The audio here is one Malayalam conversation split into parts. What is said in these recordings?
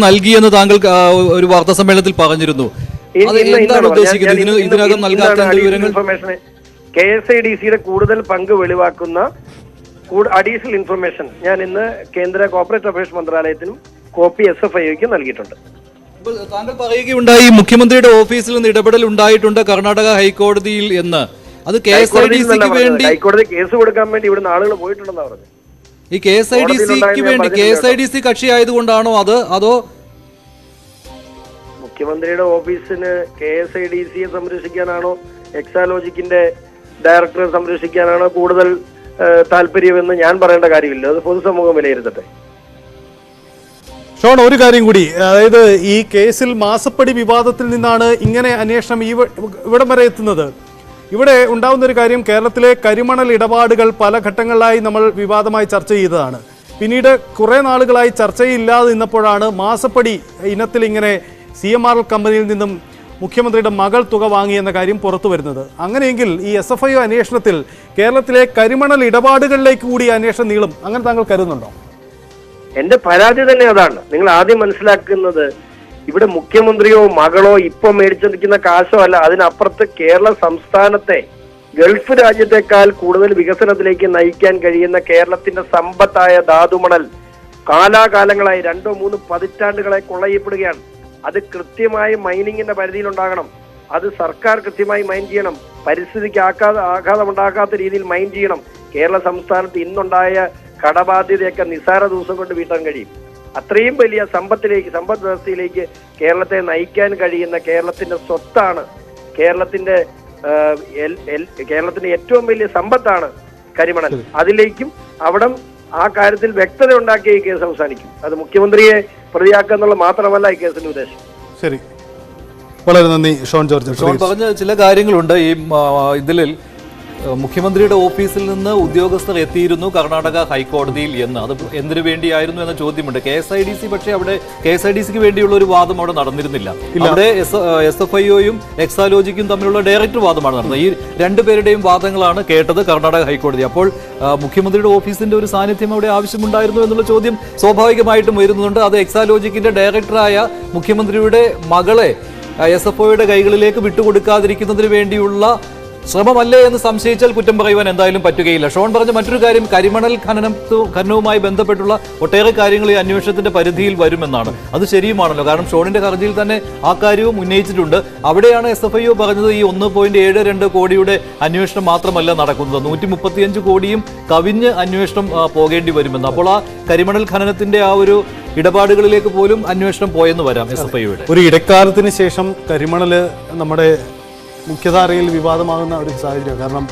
നൽകിയെന്ന് താങ്കൾ ഒരു വാർത്താ സമ്മേളനത്തിൽ പറഞ്ഞിരുന്നു. എന്താണ് ഉദ്ദേശിക്കുന്നത്? ഇതിനകം നൽകാത്ത വിവരങ്ങൾ KSIDCയുടെ കൂടുതൽ പങ്ക് വെളിവാക്കുന്ന അഡീഷണൽ ഇൻഫർമേഷൻ ഞാൻ ഇന്ന് കേന്ദ്ര കോർപ്പറേറ്റ് അഫയേഴ്സ് മന്ത്രാലയത്തിനും കോപ്പി SFIOയ്ക്ക് നൽകിയിട്ടുണ്ട്. താങ്കൾ പറയുകയുണ്ടായി മുഖ്യമന്ത്രിയുടെ ഓഫീസിൽ നിന്ന് ഇടപെടൽ ഉണ്ടായിട്ടുണ്ട് കർണാടക ഹൈക്കോടതിയിൽ എന്ന്. അത് KSIDCക്ക് വേണ്ടി ഹൈക്കോടതി കേസ് കൊടുക്കാൻ വേണ്ടി ഇവിടുന്ന് ആളുകൾ പോയിട്ടുണ്ടെന്നാ പറഞ്ഞത്. ഈ KSIDCക്ക് വേണ്ടി KSIDC കക്ഷി ആയതുകൊണ്ടാണോ അതോ മുഖ്യമന്ത്രിയുടെ ഓഫീസിന് KSIDCയെ സംരക്ഷിക്കാനാണോ എക്സാലോജിക്കിന്റെ ഡയറക്ടറെ സംരക്ഷിക്കാനാണോ കൂടുതൽ താല്പര്യമെന്ന് ഞാൻ പറയേണ്ട കാര്യമില്ല. അത് പൊതുസമൂഹം വിലയിരുത്തട്ടെ. ഷോൺ, ഒരു കാര്യം കൂടി, അതായത് ഈ കേസിൽ മാസപ്പടി വിവാദത്തിൽ നിന്നാണ് ഇങ്ങനെ അന്വേഷണം ഇവിടം വരെ എത്തുന്നത്. ഇവിടെ ഉണ്ടാവുന്ന ഒരു കാര്യം, കേരളത്തിലെ കരിമണൽ ഇടപാടുകൾ പല ഘട്ടങ്ങളിലായി നമ്മൾ വിവാദമായി ചർച്ച ചെയ്തതാണ്. പിന്നീട് കുറെ നാളുകളായി ചർച്ചയില്ലാതെ നിന്നപ്പോഴാണ് മാസപ്പടി ഇനത്തിൽ ഇങ്ങനെ CMRL കമ്പനിയിൽ നിന്നും മുഖ്യമന്ത്രിയുടെ മകൾ തുക വാങ്ങിയെന്ന കാര്യം പുറത്തു വരുന്നത്. അങ്ങനെയെങ്കിൽ ഈ SFIO അന്വേഷണത്തിൽ കേരളത്തിലെ കരിമണൽ ഇടപാടുകളിലേക്ക് കൂടി അന്വേഷണം നീളും, അങ്ങനെ താങ്കൾ കരുതുന്നുണ്ടോ? എന്റെ പരാതി തന്നെ അതാണ്. നിങ്ങൾ ആദ്യം മനസ്സിലാക്കുന്നത്, ഇവിടെ മുഖ്യമന്ത്രിയോ മകളോ ഇപ്പൊ മേടിച്ചിരിക്കുന്ന കാശോ അല്ല, അതിനപ്പുറത്ത് കേരള സംസ്ഥാനത്തെ ഗൾഫ് രാജ്യത്തെക്കാൾ കൂടുതൽ വികസനത്തിലേക്ക് നയിക്കാൻ കഴിയുന്ന കേരളത്തിന്റെ സമ്പത്തായ ധാതുമണൽ കാലാകാലങ്ങളായി 2-3 പതിറ്റാണ്ടുകളായി കൊള്ളയപ്പെടുകയാണ്. അത് കൃത്യമായി മൈനിങ്ങിന്റെ പരിധിയിലുണ്ടാകണം. അത് സർക്കാർ കൃത്യമായി മൈൻ ചെയ്യണം. പരിസ്ഥിതിക്ക് ആഘാതം ഉണ്ടാക്കാത്ത രീതിയിൽ മൈൻ ചെയ്യണം. കേരള സംസ്ഥാനത്ത് ഇന്നുണ്ടായ കടബാധ്യതയൊക്കെ നിസ്സാര ദിവസം കൊണ്ട് വീട്ടാൻ കഴിയും. അത്രയും വലിയ സമ്പദ് വ്യവസ്ഥയിലേക്ക് കേരളത്തെ നയിക്കാൻ കഴിയുന്ന കേരളത്തിന്റെ സ്വത്താണ്, കേരളത്തിന്റെ ഏറ്റവും വലിയ സമ്പത്താണ് കരിമണൽ. അതിലേക്കും അവിടം ആ കാര്യത്തിൽ വ്യക്തത ഉണ്ടാക്കിയ ഈ കേസ് അവസാനിക്കും. അത് മുഖ്യമന്ത്രിയെ പ്രതിയാക്കുക എന്നുള്ള മാത്രമല്ല ഈ കേസിന്റെ ഉദ്ദേശം. ശരി, വളരെ നന്ദി ഷോൺ ജോർജ്. ഷോൺ പറഞ്ഞ ചില കാര്യങ്ങളുണ്ട്. ഈ ഇതിൽ മുഖ്യമന്ത്രിയുടെ ഓഫീസിൽ നിന്ന് ഉദ്യോഗസ്ഥർ എത്തിയിരുന്നു കർണാടക ഹൈക്കോടതിയിൽ എന്ന്. അത് എന്തിനു വേണ്ടിയായിരുന്നു എന്ന ചോദ്യമുണ്ട്. KSIDC പക്ഷേ അവിടെ KSIDCക്ക് വേണ്ടിയുള്ള ഒരു വാദം അവിടെ നടന്നിരുന്നില്ല. അവിടെ SFIOയും എക്സാലോജിക്കും തമ്മിലുള്ള ഡയറക്റ്റ് വാദമാണ് നടന്നത്. ഈ രണ്ടുപേരുടെയും വാദങ്ങളാണ് കേട്ടത് കർണാടക ഹൈക്കോടതി. അപ്പോൾ മുഖ്യമന്ത്രിയുടെ ഓഫീസിന്റെ ഒരു സാന്നിധ്യം അവിടെ ആവശ്യമുണ്ടായിരുന്നു എന്നുള്ള ചോദ്യം സ്വാഭാവികമായിട്ടും വരുന്നുണ്ട്. അത് എക്സാലോജിക്കിന്റെ ഡയറക്ടറായ മുഖ്യമന്ത്രിയുടെ മകളെ SFIOയുടെ കൈകളിലേക്ക് വിട്ടുകൊടുക്കാതിരിക്കുന്നതിന് വേണ്ടിയുള്ള ശ്രമമല്ലേ എന്ന് സംശയിച്ചാൽ കുറ്റം പറയുവാൻ എന്തായാലും പറ്റുകയില്ല. ഷോൺ പറഞ്ഞ മറ്റൊരു കാര്യം, കരിമണൽ ഖനനവുമായി ബന്ധപ്പെട്ടുള്ള ഒട്ടേറെ കാര്യങ്ങൾ ഈ അന്വേഷണത്തിന്റെ പരിധിയിൽ വരുമെന്നാണ്. അത് ശരിയുമാണല്ലോ. കാരണം ഷോണിന്റെ ഹർജിയിൽ തന്നെ ആ കാര്യവും ഉന്നയിച്ചിട്ടുണ്ട്. അവിടെയാണ് SFIO പറഞ്ഞത് ഈ 1.72 കോടിയുടെ അന്വേഷണം മാത്രമല്ല നടക്കുന്നത്, 135 കോടിയും കവിഞ്ഞ് അന്വേഷണം പോകേണ്ടി വരുമെന്ന്. അപ്പോൾ ആ കരിമണൽ ഖനനത്തിന്റെ ആ ഒരു ഇടപാടുകളിലേക്ക് പോലും അന്വേഷണം പോയെന്ന് വരാം SFIOയുടെ. ഒരു ഇടക്കാലത്തിന് ശേഷം കരിമണൽ നമ്മുടെ മുഖ്യധാരയിൽ വിവാദമാകുന്ന ഒരു സാഹചര്യം. കാരണം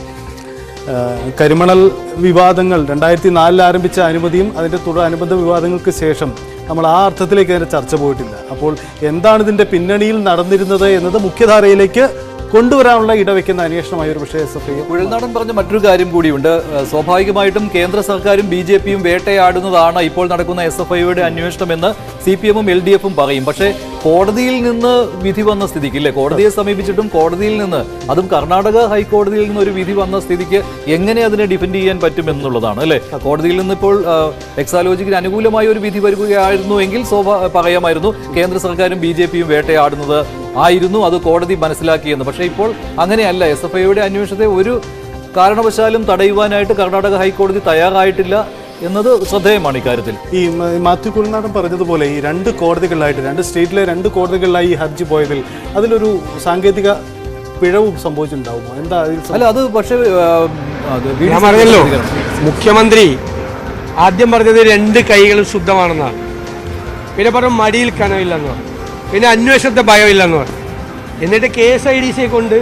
കരിമണൽ വിവാദങ്ങൾ 2004 ആരംഭിച്ച അനുമതിയും അതിൻ്റെ അനുബന്ധ വിവാദങ്ങൾക്ക് ശേഷം നമ്മൾ ആ അർത്ഥത്തിലേക്ക് അതിൻ്റെ ചർച്ച പോയിട്ടില്ല. അപ്പോൾ എന്താണ് ഇതിൻ്റെ പിന്നണിയിൽ നടന്നിരുന്നത് എന്നത് മുഖ്യധാരയിലേക്ക് കൊണ്ടുവരാനുള്ള ഇടവെക്കുന്ന അന്വേഷണമായി ഒരു പക്ഷേ SFIO. കുഴൽനാടൻ പറഞ്ഞ മറ്റൊരു കാര്യം കൂടിയുണ്ട്. സ്വാഭാവികമായിട്ടും കേന്ദ്ര സർക്കാരും BJPയും വേട്ടയാടുന്നതാണ് ഇപ്പോൾ നടക്കുന്ന SFIOയുടെ അന്വേഷണമെന്ന് CPMഉം LDFും പറയും. പക്ഷേ കോടതിയിൽ നിന്ന് വിധി വന്ന സ്ഥിതിക്ക്, ഇല്ലേ, കോടതിയെ സമീപിച്ചിട്ടും കോടതിയിൽ നിന്ന്, അതും കർണാടക ഹൈക്കോടതിയിൽ നിന്ന് ഒരു വിധി വന്ന സ്ഥിതിക്ക് എങ്ങനെ അതിനെ ഡിഫെൻഡ് ചെയ്യാൻ പറ്റുമെന്നുള്ളതാണ്, അല്ലേ? കോടതിയിൽ നിന്ന് ഇപ്പോൾ എക്സാലോജിക്കിന് അനുകൂലമായ ഒരു വിധി വരികയായിരുന്നുവെങ്കിൽ പറയാമായിരുന്നു കേന്ദ്ര സർക്കാരും BJPയും വേട്ടയാടുന്നത് ആയിരുന്നു, അത് കോടതി മനസ്സിലാക്കിയെന്ന്. പക്ഷേ ഇപ്പോൾ അങ്ങനെയല്ല. SFIOയുടെ അന്വേഷണത്തെ ഒരു കാരണവശാലും തടയുവാനായിട്ട് കർണാടക ഹൈക്കോടതി തയ്യാറായിട്ടില്ല എന്നത് ശ്രദ്ധേയമാണ് ഇക്കാര്യത്തിൽ. ഈ മാത്യു കുഴൽനാടൻ പറഞ്ഞതുപോലെ ഈ 2 കോടതികളിലായിട്ട്, 2 സ്റ്റേറ്റിലെ 2 കോടതികളിലായി ഈ ഹർജി പോയതിൽ അതിലൊരു സാങ്കേതിക പിഴവ് സംഭവിച്ചിട്ടുണ്ടാവുമോ? എന്താ? അല്ല, അത് പക്ഷേ ഞാൻ പറഞ്ഞല്ലോ, മുഖ്യമന്ത്രി ആദ്യം പറഞ്ഞത് 2 കൈകളും ശുദ്ധമാണെന്നാണ്. പിന്നെ പറഞ്ഞു മടിയിൽ കനവില്ലെന്ന് പറഞ്ഞു. പിന്നെ അന്വേഷണത്തെ ഭയമില്ലെന്ന് പറഞ്ഞു. എന്നിട്ട് KSIDCയെ കൊണ്ട്